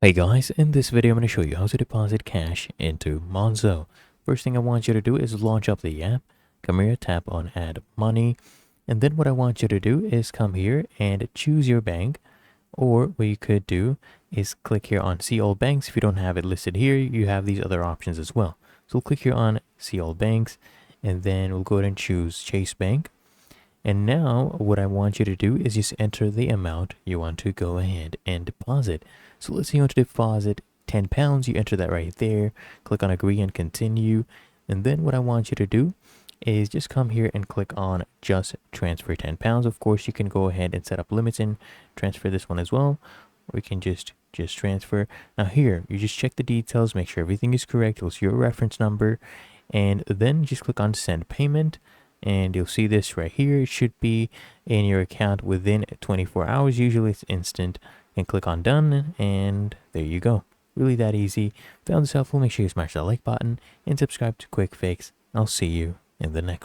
Hey guys, in this video I'm going to show you how to deposit cash into Monzo. First thing I want you to do is launch up the app, come here, tap on add money, and then what I want you to do is come here and choose your bank, or what you could do is click here on see all banks. If you don't have it listed here, you have these other options as well. So we'll click here on see all banks, and then we'll go ahead and choose Chase Bank. And now what I want you to do is just enter the amount you want to go ahead and deposit. So let's say you want to deposit £10. You enter that right there, click on agree and continue. And then what I want you to do is just come here and click on just transfer £10. Of course, you can go ahead and set up limits and transfer this one as well. Or you can just transfer. Now here, you just check the details, make sure everything is correct. You'll see your reference number, and then just click on send payment. And you'll see this right here. It should be in your account within 24 hours. Usually it's instant. And click on done, and there you go. Really that easy. Found this helpful, make sure you smash that like button and subscribe to Quick Fix. I'll see you in the next one.